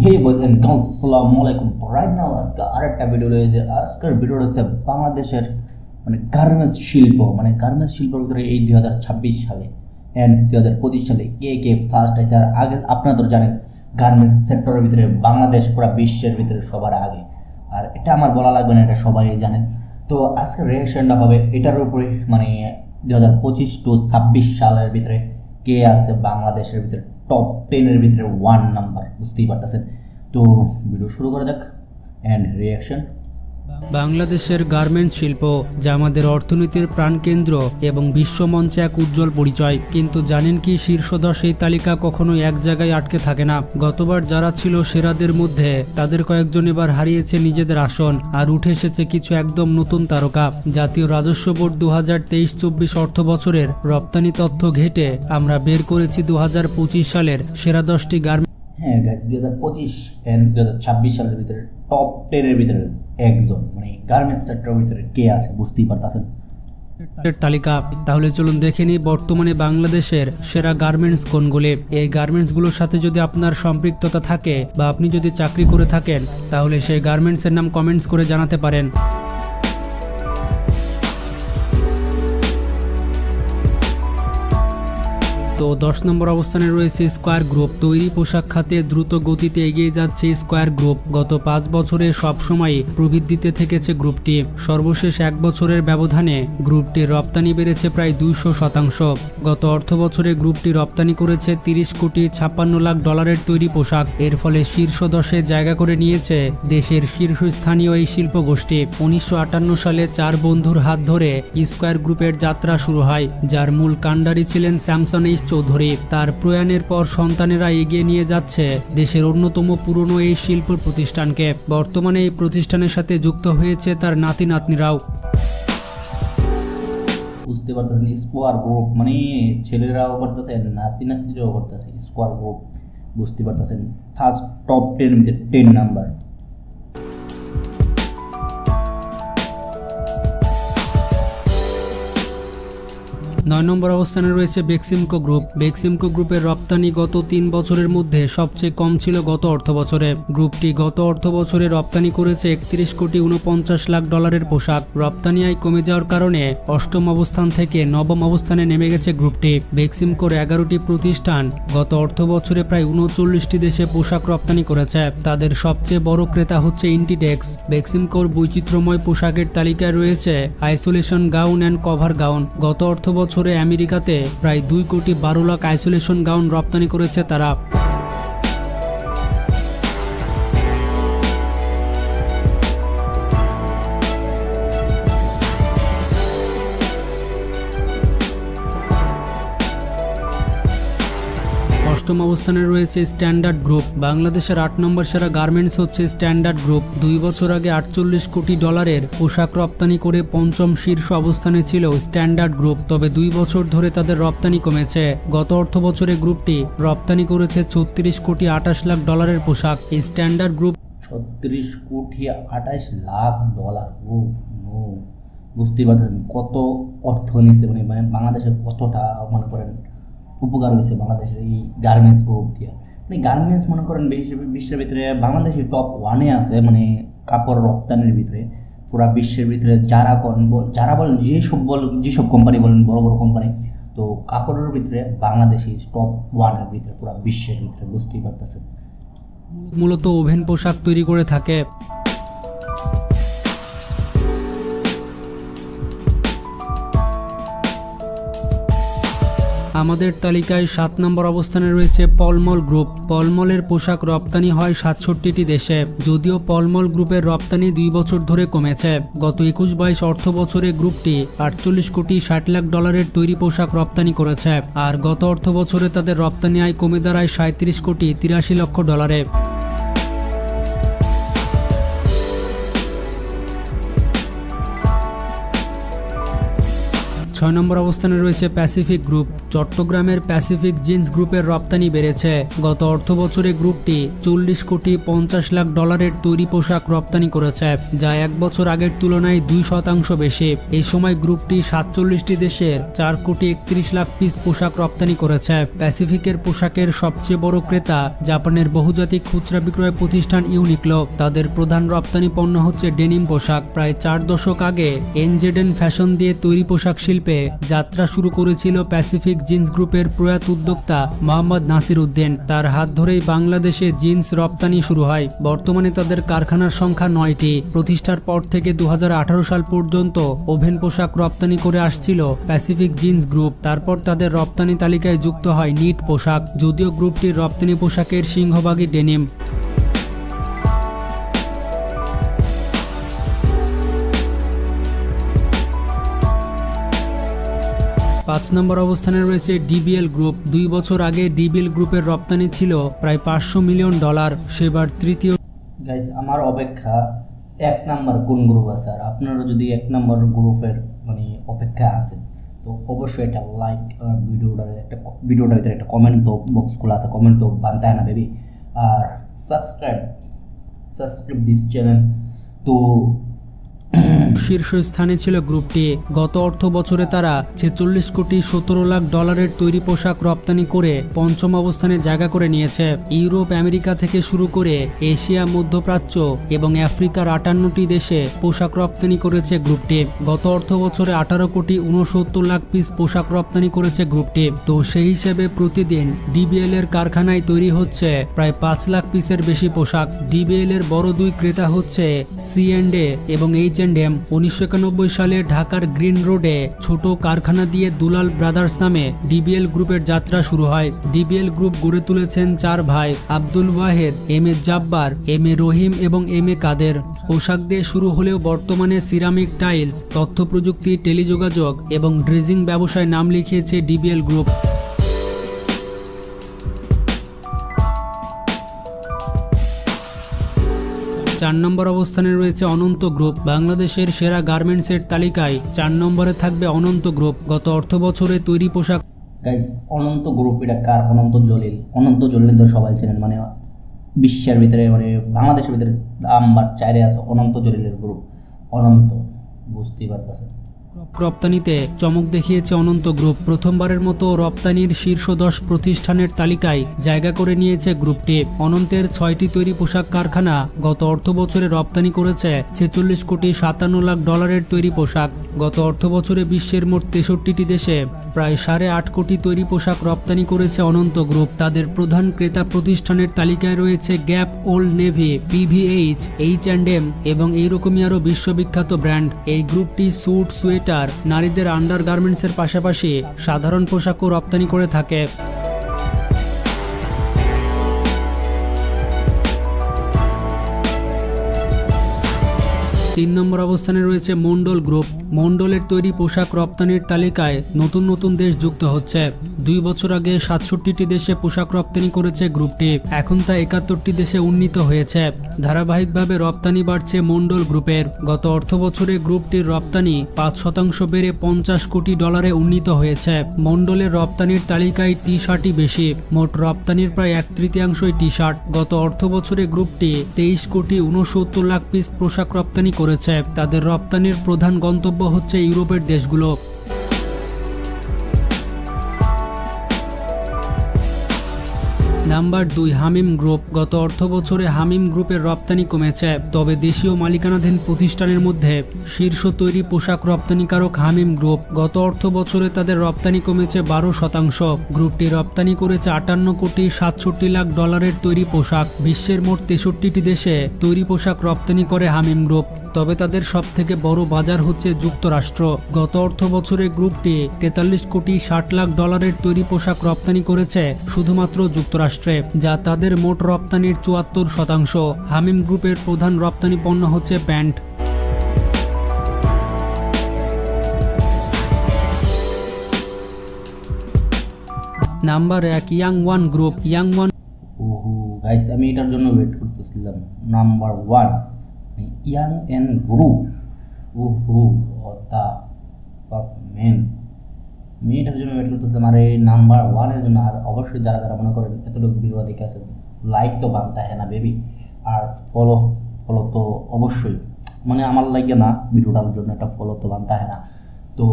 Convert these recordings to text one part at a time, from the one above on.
Hey boys and girls, আসসালামু আলাইকুম। তো রাইট নাও আজকে আরেকটা ভিডিও রয়েছে। আজকের ভিডিও রয়েছে বাংলাদেশের গার্মেন্টস শিল্প, গার্মেন্টস শিল্পের ভিতরে এই 2026 সালে অ্যান্ড 2025 সালে কে কে ফার্স্ট আছে। আর আগে আপনারা তো জানেন গার্মেন্টস সেক্টরের ভিতরে বাংলাদেশ পুরো বিশ্বের ভিতরে সবার আগে, আর এটা আমার বলা লাগবে না, এটা সবাই জানেন। তো আজকের রিয়াকশনটা হবে এটার উপরে, 2025 টু 26 সালের ভিতরে কে আছে বাংলাদেশের ভিতরে টপ 10-এর ভিতরে 1 নাম্বার, বুঝতেই পারতেছেন। তো ভিডিও শুরু করা যাক অ্যান্ড রিয়াকশন। বাংলাদেশের গার্মেন্টস শিল্প যা আমাদের অর্থনীতির প্রাণকেন্দ্র এবং বিশ্বমঞ্চে এক উজ্জ্বল পরিচয়। কিন্তু জানেন কি, শীর্ষ 10 এই তালিকা কখনো এক জায়গায় আটকে থাকে না। গতবার যারা ছিল সেরাদের মধ্যে, তাদের কয়েকজন এবার হারিয়েছে নিজেদের আসন, আর উঠে এসেছে কিছু একদম নতুন তারকা। জাতীয় রাজস্ব বোর্ড 2023-24 অর্থ বছরের রপ্তানি তথ্য ঘেটে আমরা বের করেছি 2025 সালের সেরা 10টি গার্মেন্টস। হ্যাঁ গাইস, 2025 অ্যান্ড 2026 সালের ভিতরে টপ 10-এর ভিতরে একজন গার্মেন্টস সেক্টরের ভিতরে কে আছে, বুঝতেই পারতেছেন তালিকা। তাহলে চলুন দেখে নিই বর্তমানে বাংলাদেশের সেরা গার্মেন্টস কোনগুলি। এই গার্মেন্টসগুলোর সাথে যদি আপনার সম্পৃক্ততা থাকে বা আপনি যদি চাকরি করে থাকেন, তাহলে সেই গার্মেন্টসের নাম কমেন্টস করে জানাতে পারেন। তো 10 নম্বর অবস্থানে রয়েছে স্কয়ার গ্রুপ। তৈরি পোশাক খাতে দ্রুত গতিতে এগিয়ে যাচ্ছে স্কয়ার গ্রুপ। গত 5 বছরে সবসময় প্রবৃদ্ধিতে থেকেছে গ্রুপটি। সর্বশেষ 1 বছরের ব্যবধানে গ্রুপটির রপ্তানি বেড়েছে প্রায় 200%। গত অর্থ বছরে গ্রুপটি রপ্তানি করেছে 30 কোটি 56 লাখ ডলারের তৈরি পোশাক। এর ফলে শীর্ষ 10-এ জায়গা করে নিয়েছে দেশের শীর্ষস্থানীয় এই শিল্প গোষ্ঠী। 1958 সালে 4 বন্ধুর হাত ধরে স্কয়ার গ্রুপের যাত্রা শুরু হয়, যার মূল কাণ্ডারি ছিলেন স্যামসন চৌধুরী। তার প্রয়াণের পর সন্তানেরা এগিয়ে নিয়ে যাচ্ছে দেশের অন্যতম পুরনো এই শিল্প প্রতিষ্ঠানকে। বর্তমানে এই প্রতিষ্ঠানের সাথে যুক্ত হয়েছে তার নাতি নাতনিরাও। বুঝতে পারতেছেন স্কোয়ার গ্রুপ, ছেলেরাও করতেছে, নাতি নাতিরাও করতেছে স্কোয়ার গ্রুপ, বুঝতে পারতেছেন। ফার্স্ট টপ 10 ভিতরে 10 নাম্বার। 9 নম্বর অবস্থানে রয়েছে বেক্সিমকো গ্রুপ। বেক্সিমকো গ্রুপের রপ্তানি গত 3 বছরের মধ্যে সবচেয়ে কম ছিল গত অর্থ বছরে। গ্রুপটি গত অর্থ বছরে রপ্তানি করেছে 31 কোটি 49 লাখ ডলারের পোশাক। রপ্তানি আয় কমে যাওয়ার কারণে 8ম অবস্থান থেকে 9ম অবস্থানে নেমে গেছে গ্রুপটি। বেক্সিমকোর 11টি প্রতিষ্ঠান গত অর্থ বছরে প্রায় 39টি দেশে পোশাক রপ্তানি করেছে। তাদের সবচেয়ে বড় ক্রেতা হচ্ছে ইন্টিটেক্স। বেক্সিমকোর বৈচিত্র্যময় পোশাকের তালিকায় রয়েছে isolation gown and cover gown. গত অর্থ বছরে আমেরিকাতে প্রায় 2 কোটি 12 লাখ আইসোলেশন গাউন রপ্তানি করেছে তারা। 8ম অবস্থানে রয়েছে স্ট্যান্ডার্ড গ্রুপ। বাংলাদেশের 8 নম্বর সেরা গার্মেন্টস হচ্ছে স্ট্যান্ডার্ড গ্রুপ। 2 বছর আগে 48 কোটি ডলারের পোশাক রপ্তানি করে 5ম শীর্ষ অবস্থানে ছিল স্ট্যান্ডার্ড গ্রুপ। তবে 2 বছর ধরে তাদের রপ্তানি কমেছে। গত অর্থ বছরে গ্রুপটি রপ্তানি করেছে 36 কোটি 28 লাখ ডলারের পোশাক। স্ট্যান্ডার্ড গ্রুপ 36 কোটি 28 লাখ ডলার। বুঝতেই পারছেন কত অর্থ নিছে, বাংলাদেশের কতটা করেন উপকার হয়েছে বাংলাদেশের এই গার্মেন্টস গ্রুপ দিয়ে। গার্মেন্টস বিশ্বের ভিতরে বাংলাদেশের টপ 1-এ আছে, কাপড় রপ্তানির ভিতরে পুরা বিশ্বের ভিতরে যারা বলেন যেসব কোম্পানি বলেন, বড় বড় কোম্পানি, তো কাপড়ের ভিতরে বাংলাদেশি টপ 1-এর ভিতরে পুরা বিশ্বের ভিতরে, বুঝতেই পারতেছেন। মূলত ওভেন পোশাক তৈরি করে থাকে। আমাদের তালিকায় 7 নম্বর অবস্থানে রয়েছে পলমল গ্রুপ। পলমলের পোশাক রপ্তানি হয় 67টি দেশে। যদিও পলমল গ্রুপের রপ্তানি 2 বছর ধরে কমেছে। গত 21-22 অর্থ বছরে গ্রুপটি 48 কোটি 60 লাখ ডলারের তৈরি পোশাক রপ্তানি করেছে। আর গত অর্থ বছরে তাদের রপ্তানি আয় কমে দাঁড়ায় 37 কোটি 83 লক্ষ ডলারে। 6 নম্বর অবস্থানে রয়েছে প্যাসিফিক গ্রুপ। চট্টগ্রামের প্যাসিফিক জিন্স গ্রুপের রপ্তানি বেড়েছে। গত অর্থবছরে গ্রুপটি 40,50,00,000 তৈরি পোশাক রপ্তানি করেছে, যা এক বছর আগের তুলনায় 2% বেশি। এই সময় গ্রুপটি 47টি দেশের 4,31,00,000 পিস পোশাক রপ্তানি করেছে। প্যাসিফিকের পোশাকের সবচেয়ে বড় ক্রেতা জাপানের বহুজাতিক খুচরা বিক্রয় প্রতিষ্ঠান ইউনিক্লো। তাদের প্রধান রপ্তানি পণ্য হচ্ছে ডেনিম পোশাক। প্রায় 4 দশক আগে এনজেডেন ফ্যাশন দিয়ে তৈরি পোশাক শিল্পে যাত্রা শুরু করেছিল প্যাসিফিক জিন্স গ্রুপের প্রয়াত উদ্যোক্তা মোহাম্মদ নাসির উদ্দিন। তার হাত ধরেই বাংলাদেশে জিন্স রপ্তানি শুরু হয়। বর্তমানে তাদের কারখানার সংখ্যা 9টি। প্রতিষ্ঠার পর থেকে 2018 সাল পর্যন্ত ওভেন পোশাক রপ্তানি করে আসছিল প্যাসিফিক জিন্স গ্রুপ। তারপর তাদের রপ্তানি তালিকায় যুক্ত হয় নিট পোশাক, যদিও গ্রুপটির রপ্তানি পোশাকের সিংহভাগই ডেনিম। 5 নম্বর অবস্থানে রয়েছে ডিবিএল গ্রুপ। 2 বছর আগে ডিবিএল গ্রুপের রপ্তানি ছিল প্রায় $500 মিলিয়ন। সেবার তৃতীয়। গাইজ, আমার অপেক্ষা 1 নাম্বার কোন গ্রুপ আছে, আর আপনারা যদি 1 নাম্বার গ্রুপের মানে অপেক্ষা আছেন তো অবশ্যই একটা লাইক, ভিডিওটার ভিতরে একটা কমেন্ট বক্স খোলা আছে, কমেন্ট তো বানতে না বেবি, আর সাবস্ক্রাইব দিস চ্যানেল। তো শীর্ষস্থানে ছিল গ্রুপটি। গত অর্থ বছরে তারা $46,17,00,000 তৈরি পোশাক রপ্তানি করে 5ম অবস্থানে জায়গা করে নিয়েছে। ইউরোপ, আমেরিকা থেকে শুরু করে এশিয়া, মধ্যপ্রাচ্য এবং আফ্রিকার 58টি দেশে পোশাক রপ্তানি করেছে গ্রুপটি। গত অর্থ বছরে 18,69,00,000 পিস পোশাক রপ্তানি করেছে গ্রুপটি। তো সেই হিসেবে প্রতিদিন ডিবিএল এর কারখানায় তৈরি হচ্ছে প্রায় 5 লাখ পিসের বেশি পোশাক। ডিবিএল এর বড় 2 ক্রেতা হচ্ছে C&A এবং H&M। 1991 সালে ঢাকার গ্রিন রোডে ছোট কারখানা দিয়ে দুলাল ব্রাদার্স নামে ডিবিএল গ্রুপের যাত্রা শুরু হয়। ডিবিএল গ্রুপ গড়ে তুলেছেন 4 ভাই, আব্দুল ওয়াহেদ, M.A. জাব্বার, M.A. রহিম এবং M.A. কাদের। পোশাক দিয়ে শুরু হলেও বর্তমানে সিরামিক, টাইলস, তথ্য প্রযুক্তি, টেলিযোগাযোগ এবং ড্রেজিং ব্যবসায় নাম লিখিয়েছে ডিবিএল গ্রুপ। 4 নম্বর অবস্থানে রয়েছে অনন্ত গ্রুপ। বাংলাদেশের সেরা গার্মেন্টসের তালিকায় 4 নম্বরে থাকবে অনন্ত গ্রুপ। গত অর্থ বছরে তৈরি পোশাক। গাইজ, অনন্ত গ্রুপ এটা কার? অনন্ত জলিল তো সবাই চেনেন, মানে বিশ্বের ভিতরে, মানে বাংলাদেশের ভিতরে নাম্বার 4-এ আছে অনন্ত জলিলের গ্রুপ। অনন্ত, বুঝতেই পারতেছেন। রপ্তানিতে চমক দেখিয়েছে অনন্ত গ্রুপ। প্রথমবারের মতো রপ্তানির শীর্ষ 10 প্রতিষ্ঠানের তালিকায় জায়গা করে নিয়েছে গ্রুপটি। অনন্তের 6টি তৈরি পোশাক কারখানা গত অর্থ বছরে রপ্তানি করেছে $46,57,00,000 তৈরি পোশাক। গত অর্থ বছরে বিশ্বের মোট 63টি দেশে প্রায় 8.5 কোটি তৈরি পোশাক রপ্তানি করেছে অনন্ত গ্রুপ। তাদের প্রধান ক্রেতা প্রতিষ্ঠানের তালিকায় রয়েছে gap, old navy, PVH, H&M এবং এইরকমই আরও বিশ্ববিখ্যাত ব্র্যান্ড। এই গ্রুপটি স্যুট, সোয়েটার, নারীদের আন্ডার গার্মেন্টসের পাশাপাশি সাধারণ পোশাকও রপ্তানি করে থাকে। 3 নম্বর অবস্থানে রয়েছে মন্ডল গ্রুপ। মন্ডলের তৈরি পোশাক রপ্তানির তালিকায় নতুন নতুন দেশ যুক্ত হচ্ছে। 2 বছর আগে 67টি দেশে পোশাক রপ্তানি করেছে গ্রুপটি, এখন তা 71টি দেশে উন্নীত হয়েছে। ধারাবাহিকভাবে রপ্তানি বাড়ছে মন্ডল গ্রুপের। গত অর্থ বছরে গ্রুপটির রপ্তানি 5% বেড়ে $50 কোটি উন্নীত হয়েছে। মন্ডলের রপ্তানির তালিকায় টি-শার্টই বেশি, মোট রপ্তানির প্রায় 1/3 টি-শার্ট। গত অর্থ বছরে গ্রুপটি 23,69,00,000 পিস পোশাক রপ্তানি করেছে। তাদের রপ্তানির প্রধান গন্তব্য হচ্ছে ইউরোপের দেশগুলো। নাম্বার 2, হামিম গ্রুপ। গত অর্থ বছরে হামিম গ্রুপের রপ্তানি কমেছে, তবে দেশীয় মালিকানাধীন প্রতিষ্ঠানের মধ্যে শীর্ষ তৈরি পোশাক রপ্তানিকারক হামিম গ্রুপ। গত অর্থ বছরে তাদের রপ্তানি কমেছে 12%। গ্রুপটি রপ্তানি করেছে $58,67,00,000 তৈরি পোশাক। বিশ্বের মোট 63টি দেশে তৈরি পোশাক রপ্তানি করে হামিম গ্রুপ, তবে তাদের সবথেকে বড় বাজার হচ্ছে যুক্তরাষ্ট্র। গত অর্থ বছরে গ্রুপটি $43,60,00,000 তৈরি পোশাক রপ্তানি করেছে শুধুমাত্র যুক্তরাষ্ট্রে, যা তাদের মোট রপ্তানির 74%। হামিম গ্রুপের প্রধান রপ্তানি পণ্য হচ্ছে pant. Number 1, young one group. Young one. ওহো গাইস, আমি এটার জন্য ওয়েট করতেছিলাম। Number 1, young and group. ওহো, দ্য ফাক ম্যান। মেয়েটার জন্য ওয়েট করতেছিলাম আর এই নাম্বার ওয়ানের জন্য। আর অবশ্যই যারা যারা মনে করেন এতটুকু ভিডিও দেখে আছেন, লাইক তো বানতে হয় না বেবি, আর ফলো ফলো তো অবশ্যই, মানে আমার লাগে না, ভিডিওটার জন্য একটা ফলো তো বানতে হয় না। তো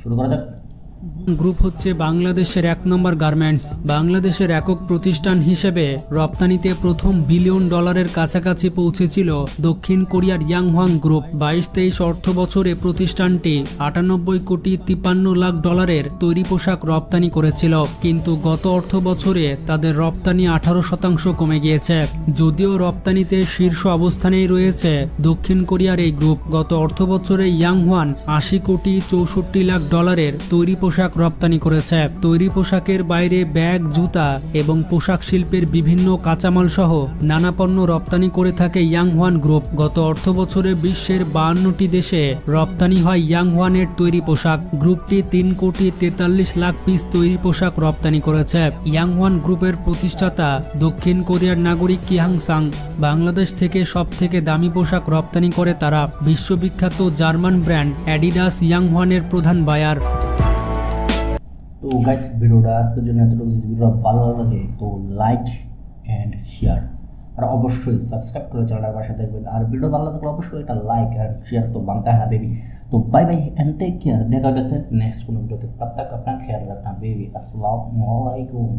শুরু করা যাক। গ্রুপ হচ্ছে বাংলাদেশের 1 নম্বর গার্মেন্টস। বাংলাদেশের একক প্রতিষ্ঠান হিসেবে রপ্তানিতে প্রথম $1 বিলিয়ন কাছাকাছি পৌঁছেছিল দক্ষিণ কোরিয়ার ইয়াংহোয়াং গ্রুপ। 22-23 অর্থ বছরে প্রতিষ্ঠানটি $98,53,00,000 তৈরি পোশাক রপ্তানি করেছিল, কিন্তু গত অর্থ বছরে তাদের রপ্তানি 18% কমে গিয়েছে। যদিও রপ্তানিতে শীর্ষ অবস্থানেই রয়েছে দক্ষিণ কোরিয়ার এই গ্রুপ, গত অর্থ বছরে ইয়াংহোয়ান $80,64,00,000 তৈরি পোশাক রপ্তানি করেছে। তৈরি পোশাকের বাইরে ব্যাগ, জুতা এবং পোশাক শিল্পের বিভিন্ন কাঁচামাল সহ নানা পণ্য রপ্তানি করে থাকে ইয়াংহোয়ান গ্রুপ। গত অর্থ বছরে বিশ্বের 52টি দেশে রপ্তানি হয় ইয়াংহোয়ানের তৈরি পোশাক। গ্রুপটি 3,43,00,000 পিস তৈরি পোশাক রপ্তানি করেছে। ইয়াংহোয়ান গ্রুপের প্রতিষ্ঠাতা দক্ষিণ কোরিয়ার নাগরিক কি হাং সাং। বাংলাদেশ থেকে সব থেকে দামি পোশাক রপ্তানি করে তারা। বিশ্ববিখ্যাত জার্মান ব্র্যান্ড অ্যাডিডাস ইয়াংহোয়ানের প্রধান বায়ার। তো গাইস, ভিডিওটা আজকের জন্য এতটুকু। যদি ভিডিওটা ভালো লাগে তো লাইক অ্যান্ড শেয়ার, আর অবশ্যই সাবস্ক্রাইব করে চ্যানেলটার পাশে দেখবেন। আর ভিডিও ভালো লাগলে অবশ্যই এটা লাইক অ্যান্ড শেয়ার তো বানতে হয় না বেবি। তো bye bye and take care, দেখা গেছে নেক্সট কোনো ভিডিওতে। তব তক আপনার খেয়াল রাখনা বেবি। আসসালামু আলাইকুম।